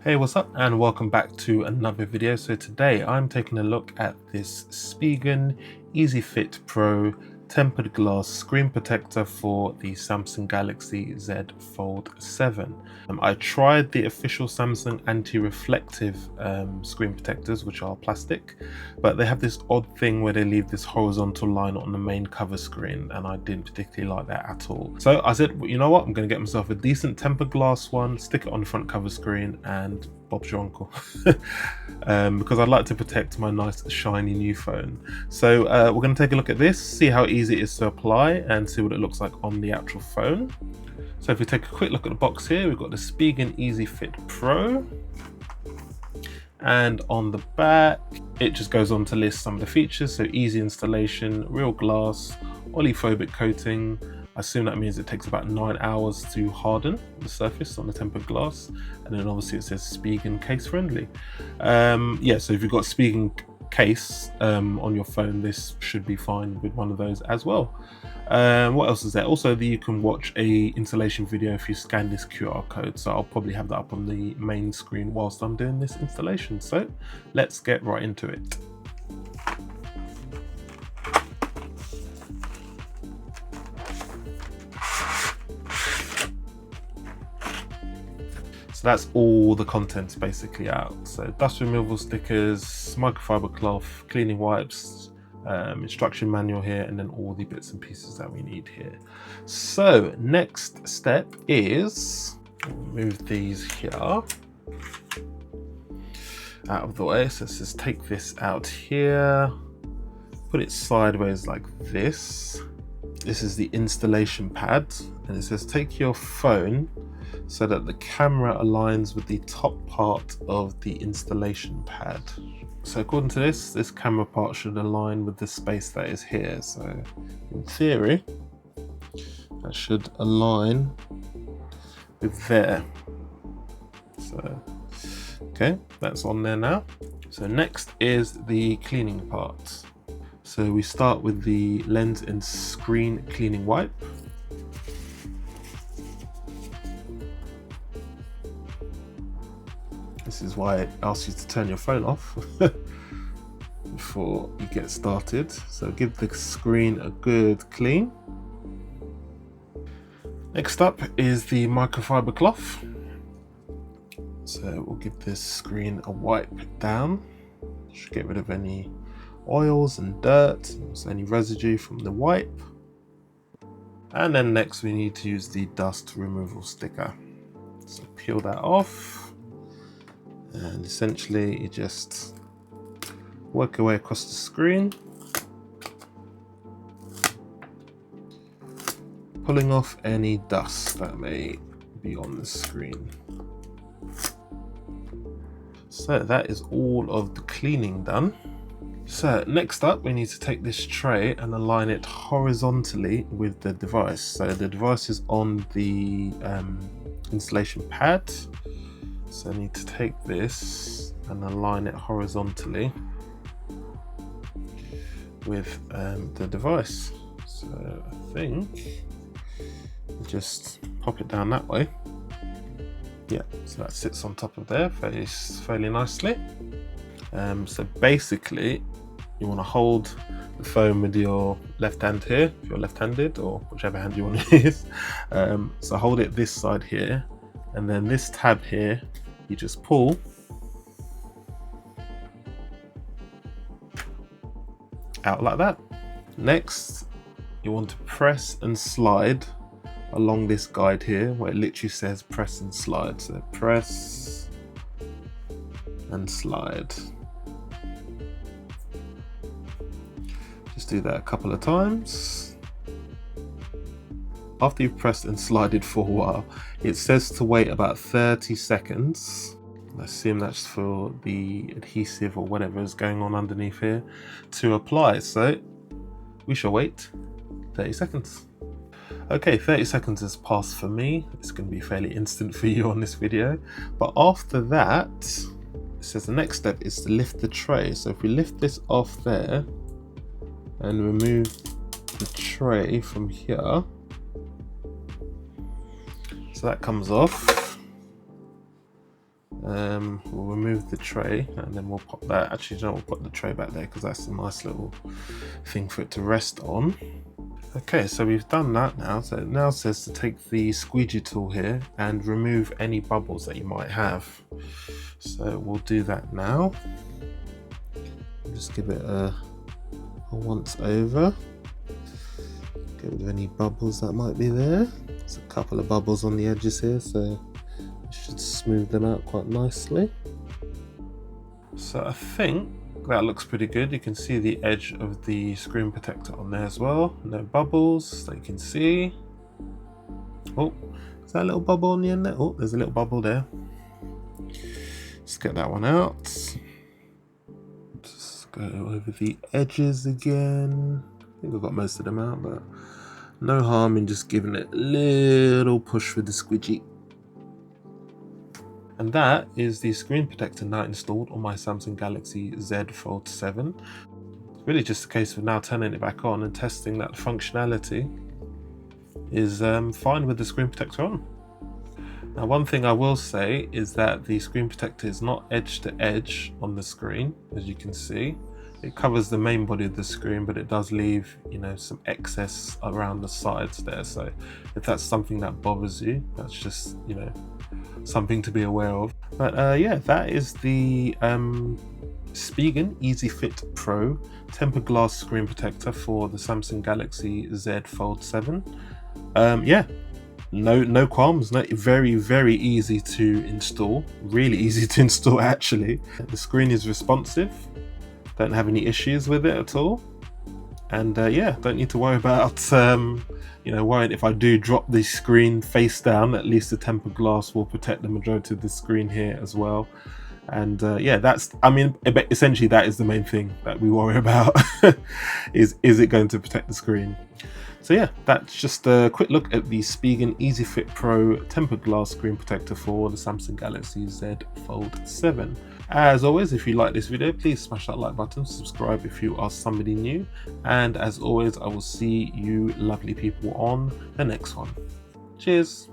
Hey, what's up, and welcome back to another video. So today I'm taking a look at this Spigen Easy Fit Pro tempered glass screen protector for the Samsung Galaxy Z Fold 7. I tried the official Samsung anti-reflective screen protectors, which are plastic, but they have this odd thing where they leave this horizontal line on the main cover screen, and I didn't particularly like that at all. So I said, well, you know what, I'm going to get myself a decent tempered glass one, stick it on the front cover screen, and Bob's your uncle. Because I'd like to protect my nice shiny new phone. So we're going to take a look at this, see how easy it is to apply, and see what it looks like on the actual phone. So if we take a quick look at the box here, we've got the Spigen Easy Fit Pro, and on the back it just goes on to list some of the features. So easy installation, real glass, oleophobic coating. I assume that means it takes about 9 hours to harden the surface on the tempered glass, and then obviously it says Spigen case friendly. Yeah, so if you've got Spigen case on your phone, this should be fine with one of those as well. What else is there? Also, you can watch a installation video if you scan this QR code, so I'll probably have that up on the main screen whilst I'm doing this installation. So let's get right into it. So that's all the contents basically out. So dust removal stickers, microfiber cloth, cleaning wipes, instruction manual here, and then all the bits and pieces that we need here. So next step is move these here out of the way. So let's just take this out here, put it sideways like this. This is the installation pad, and it says take your phone so that the camera aligns with the top part of the installation pad. So according to this camera part should align with the space that is here. So in theory, that should align with there. So, okay, that's on there now. So next is the cleaning part. So we start with the lens and screen cleaning wipe. This is why it asks you to turn your phone off before you get started. So give the screen a good clean. Next up is the microfiber cloth. So we'll give this screen a wipe down. Should get rid of any oils and dirt, so any residue from the wipe. And then next we need to use the dust removal sticker. So peel that off. And essentially you just work your way across the screen, pulling off any dust that may be on the screen. So that is all of the cleaning done. So next up we need to take this tray and align it horizontally with the device. So the device is on the installation pad. So I need to take this and align it horizontally with the device. So I think just pop it down that way. Yeah, so that sits on top of there fairly nicely. So basically you want to hold the phone with your left hand here, if you're left-handed, or whichever hand you want to use. So hold it this side here, and then this tab here you just pull out like that. Next you want to press and slide along this guide here where it literally says press and slide. So press and slide. Just do that a couple of times. After you've pressed and slided for a while, it says to wait about 30 seconds. I assume that's for the adhesive or whatever is going on underneath here to apply. So we shall wait 30 seconds. Okay, 30 seconds has passed for me. It's going to be fairly instant for you on this video. But after that, it says the next step is to lift the tray. So if we lift this off there and remove the tray from here, so that comes off, We'll remove the tray and then we'll pop that. Actually, we'll put the tray back there because that's a nice little thing for it to rest on. Okay, so we've done that now. So it now says to take the squeegee tool here and remove any bubbles that you might have. So we'll do that now. Just give it a once over. Get rid of any bubbles that might be there. There's a couple of bubbles on the edges here, so should smooth them out quite nicely. So I think that looks pretty good. You can see the edge of the screen protector on there as well. No bubbles that you can see. Oh, is that a little bubble on the end there? Oh, there's a little bubble there. Let's get that one out. Just go over the edges again. I think I've got most of them out, but no harm in just giving it a little push with the squeegee. And that is the screen protector now installed on my Samsung Galaxy Z Fold 7. It's really just a case of now turning it back on and testing that the functionality is fine with the screen protector on. Now, one thing I will say is that the screen protector is not edge to edge on the screen, as you can see. It covers the main body of the screen, but it does leave, you know, some excess around the sides there. So if that's something that bothers you, that's just, you know, something to be aware of. But yeah, that is the Spigen Easy Fit Pro tempered glass screen protector for the Samsung Galaxy Z Fold 7. Yeah, no qualms. Very easy to install. Really easy to install actually. The screen is responsive. Don't have any issues with it at all. And yeah, don't need to worry about you know, worrying if I do drop the screen face down, at least the tempered glass will protect the majority of the screen here as well. And yeah, that's, I mean, essentially that is the main thing that we worry about. is it going to protect the screen? So yeah, that's just a quick look at the Spigen Easy Fit Pro tempered glass screen protector for the Samsung Galaxy Z Fold 7. As always, if you like this video, please smash that like button, subscribe if you are somebody new, and as always, I will see you lovely people on the next one. Cheers!